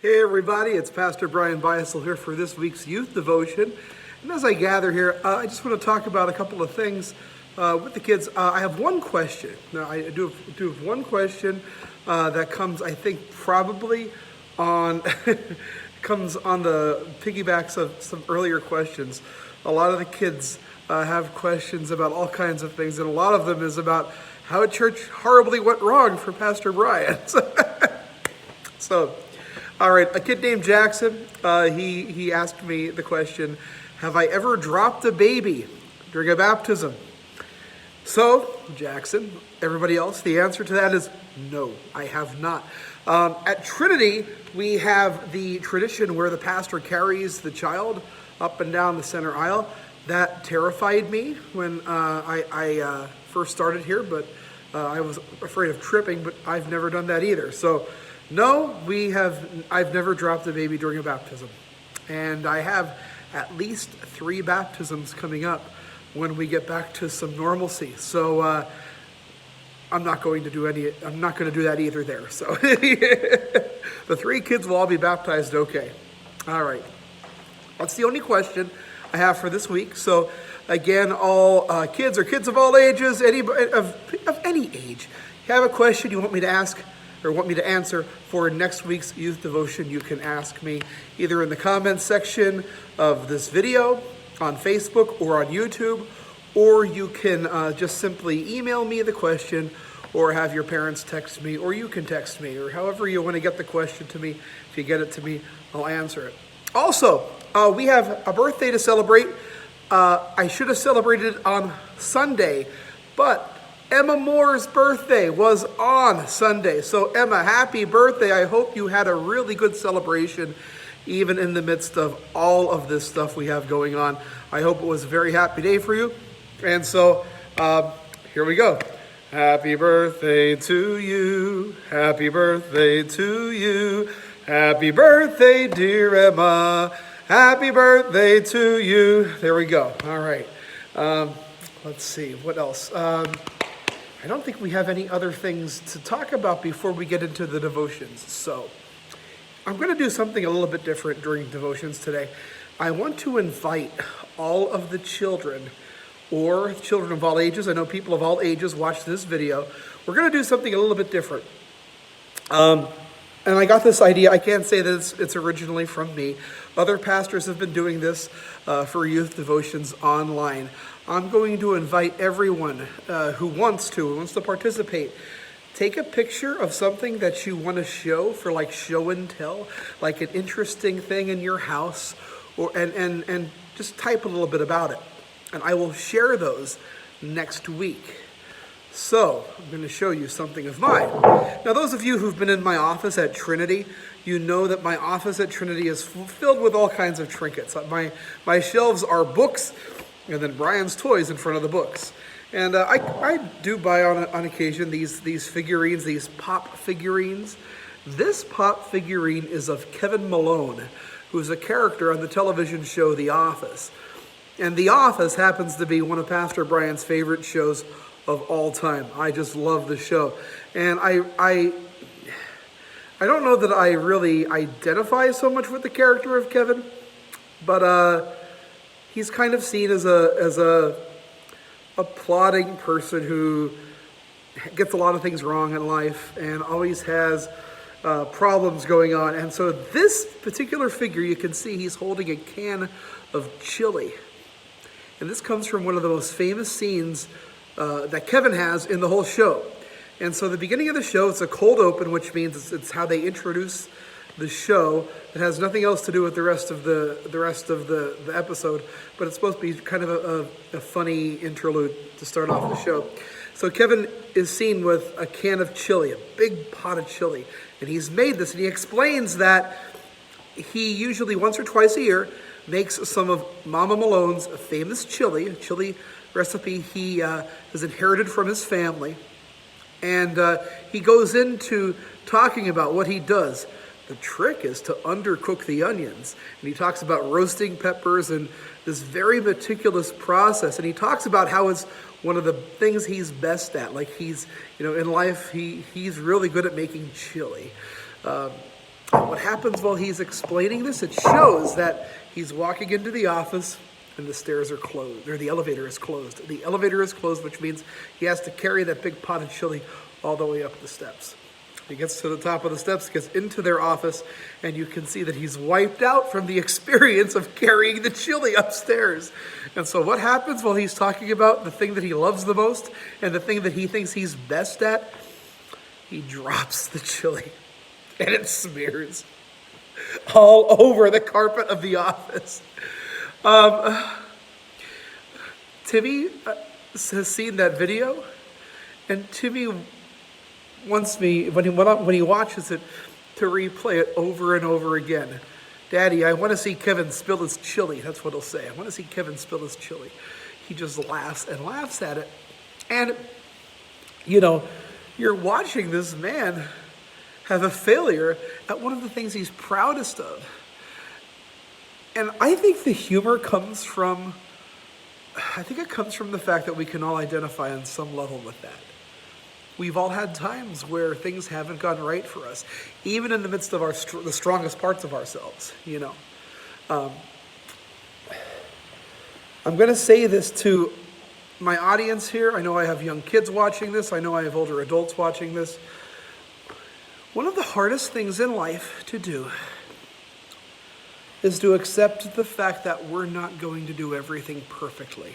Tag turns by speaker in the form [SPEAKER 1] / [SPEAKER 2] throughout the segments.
[SPEAKER 1] Hey everybody, it's Pastor Brian Biasel here for this week's youth devotion. And as I gather here, I just want to talk about a couple of things with the kids. I have one question. Now, I do have one question that comes, I think, probably on comes on the piggybacks of some earlier questions. A lot of the kids have questions about all kinds of things, and a lot of them is about how a church horribly went wrong for Pastor Brian. So, all right, a kid named Jackson, he asked me the question, have I ever dropped a baby during a baptism? So, Jackson, everybody else, the answer to that is no, I have not. At Trinity, we have the tradition where the pastor carries the child up and down the center aisle. That terrified me when I first started here, but I was afraid of tripping, but I've never done that either. So, no, I've never dropped a baby during a baptism. And I have at least 3 baptisms coming up when we get back to some normalcy. So I'm not going to do that either there. So the 3 kids will all be baptized okay. All right. That's the only question I have for this week. So again, all kids or kids of all ages, anybody of any age, if you have a question you want me to ask or want me to answer for next week's youth devotion, you can ask me either in the comments section of this video on Facebook or on YouTube, or you can just simply email me the question or have your parents text me, or you can text me, or however you want to get the question to me. If you get it to me, I'll answer it. Also, we have a birthday to celebrate. I should have celebrated it on Sunday, but Emma Moore's birthday was on Sunday. So Emma, happy birthday. I hope you had a really good celebration, even in the midst of all of this stuff we have going on. I hope it was a very happy day for you. And so here we go. Happy birthday to you. Happy birthday to you. Happy birthday, dear Emma. Happy birthday to you. There we go. All right. Let's see. What else? I don't think we have any other things to talk about before we get into the devotions. So I'm going to do something a little bit different during devotions today. I want to invite all of the children or children of all ages. I know people of all ages watch this video. We're going to do something a little bit different. And I got this idea. I can't say that it's originally from me. Other pastors have been doing this for youth devotions online. I'm going to invite everyone who wants to participate. Take a picture of something that you want to show for like show and tell, like an interesting thing in your house, or and just type a little bit about it. And I will share those next week. So I'm going to show you something of mine. Now, those of you who've been in my office at Trinity, you know that my office at Trinity is filled with all kinds of trinkets. My shelves are books, and then Brian's toys in front of the books. And I do buy on occasion these figurines, these pop figurines. This pop figurine is of Kevin Malone, who's a character on the television show The Office. And The Office happens to be one of Pastor Brian's favorite shows of all time. I just love the show. And I don't know that I really identify so much with the character of Kevin, but he's kind of seen as a plodding person who gets a lot of things wrong in life and always has problems going on. And so this particular figure, you can see he's holding a can of chili. And this comes from one of the most famous scenes that Kevin has in the whole show. And so the beginning of the show, it's a cold open, which means it's how they introduce the show. It has nothing else to do with the rest of the episode, but it's supposed to be kind of a funny interlude to start off the show. So Kevin is seen with a can of chili, a big pot of chili, and he's made this, and he explains that he usually once or twice a year makes some of Mama Malone's famous chili, a chili recipe he has inherited from his family, and he goes into talking about what he does. The trick is to undercook the onions. And he talks about roasting peppers and this very meticulous process. And he talks about how it's one of the things he's best at. Like in life, he's really good at making chili. What happens while he's explaining this, it shows that he's walking into the office and the stairs are closed, or the elevator is closed. The elevator is closed, which means he has to carry that big pot of chili all the way up the steps. He gets to the top of the steps, gets into their office, and you can see that he's wiped out from the experience of carrying the chili upstairs. And so what happens while he's talking about the thing that he loves the most and the thing that he thinks he's best at? He drops the chili, and it smears all over the carpet of the office. Timmy has seen that video, and Timmy wants me, when he watches it, to replay it over and over again. Daddy, I want to see Kevin spill his chili. That's what he'll say. I want to see Kevin spill his chili. He just laughs and laughs at it. And, you're watching this man have a failure at one of the things he's proudest of. And I think the humor comes from the fact that we can all identify on some level with that. We've all had times where things haven't gone right for us, even in the midst of the strongest parts of ourselves, I'm going to say this to my audience here. I know I have young kids watching this. I know I have older adults watching this. One of the hardest things in life to do is to accept the fact that we're not going to do everything perfectly.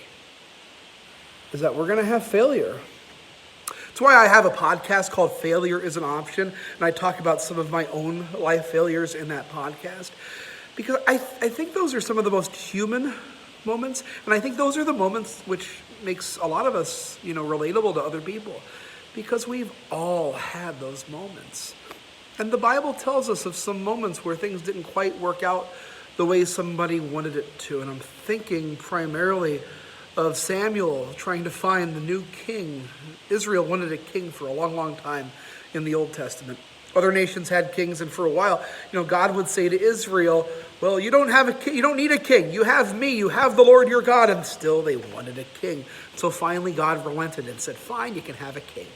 [SPEAKER 1] Is that we're going to have failure. That's why I have a podcast called Failure is an Option, and I talk about some of my own life failures in that podcast. Because I think those are some of the most human moments, and I think those are the moments which makes a lot of us, relatable to other people. Because we've all had those moments. And the Bible tells us of some moments where things didn't quite work out the way somebody wanted it to. And I'm thinking primarily of Samuel trying to find the new king. Israel wanted a king for a long, long time in the Old Testament. Other nations had kings, and for a while, God would say to Israel, well, you don't have a king, you don't need a king. You have me, you have the Lord your God. And still they wanted a king. So finally God relented and said, fine, you can have a king.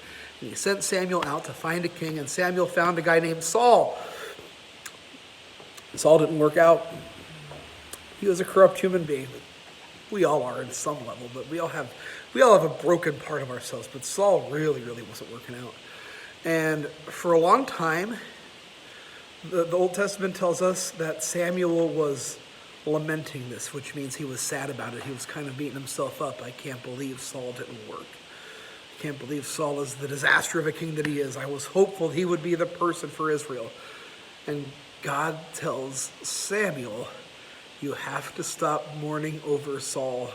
[SPEAKER 1] And he sent Samuel out to find a king, and Samuel found a guy named Saul. Saul didn't work out. He was a corrupt human being. We all are in some level, but we all have a broken part of ourselves. But Saul really, really wasn't working out. And for a long time, the Old Testament tells us that Samuel was lamenting this, which means he was sad about it. He was kind of beating himself up. I can't believe Saul didn't work. I can't believe Saul is the disaster of a king that he is. I was hopeful he would be the person for Israel. And God tells Samuel, you have to stop mourning over Saul.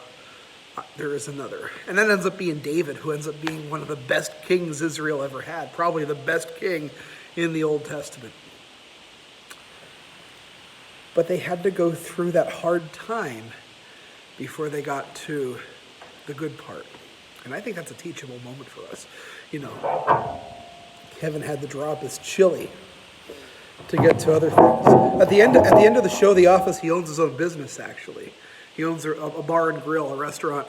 [SPEAKER 1] There is another. And that ends up being David, who ends up being one of the best kings Israel ever had. Probably the best king in the Old Testament. But they had to go through that hard time before they got to the good part. And I think that's a teachable moment for us. Kevin had to drop his chili to get to other things. At the end of the show, The Office, he owns his own business, actually. He owns a bar and grill, a restaurant,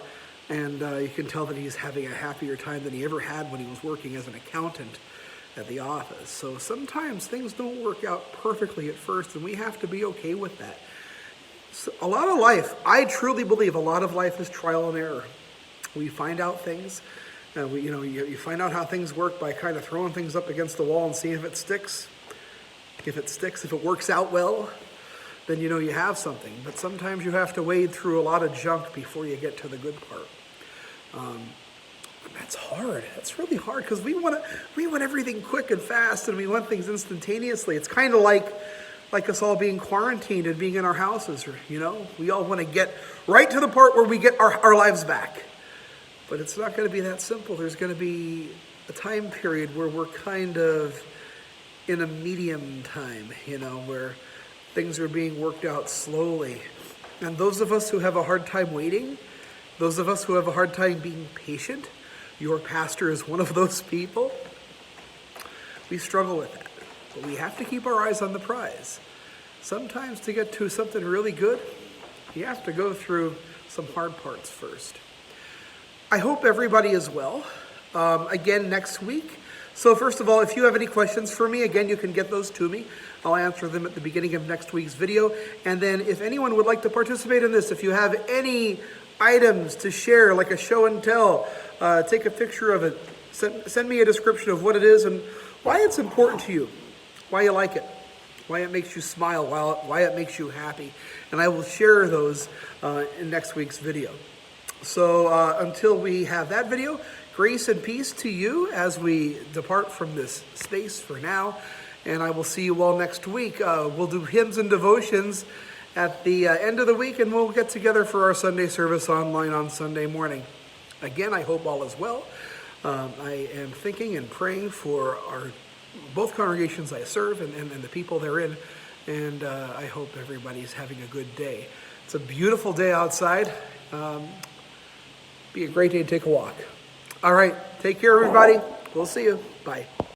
[SPEAKER 1] and you can tell that he's having a happier time than he ever had when he was working as an accountant at the office. So sometimes things don't work out perfectly at first, and we have to be okay with that. So a lot of life, I truly believe a lot of life is trial and error. We find out things, and you find out how things work by kind of throwing things up against the wall and seeing if it sticks. If it works out well, then you have something. But sometimes you have to wade through a lot of junk before you get to the good part. That's hard. That's really hard because we want everything quick and fast, and we want things instantaneously. It's kind of like us all being quarantined and being in our houses. We all want to get right to the part where we get our lives back. But it's not going to be that simple. There's going to be a time period where we're kind of in a medium time, where things are being worked out slowly. And those of us who have a hard time waiting, those of us who have a hard time being patient, your pastor is one of those people. We struggle with that. But we have to keep our eyes on the prize. Sometimes to get to something really good, you have to go through some hard parts first. I hope everybody is well. Again, next week, So first of all, if you have any questions for me, again, you can get those to me. I'll answer them at the beginning of next week's video. And then if anyone would like to participate in this, if you have any items to share, like a show and tell, take a picture of it, send me a description of what it is and why it's important to you, why you like it, why it makes you smile, why it makes you happy. And I will share those in next week's video. So until we have that video, grace and peace to you as we depart from this space for now. And I will see you all next week. We'll do hymns and devotions at the end of the week, and we'll get together for our Sunday service online on Sunday morning. Again, I hope all is well. I am thinking and praying for both congregations I serve and the people therein, and I hope everybody's having a good day. It's a beautiful day outside. Be a great day to take a walk. All right, take care, everybody. We'll see you. Bye.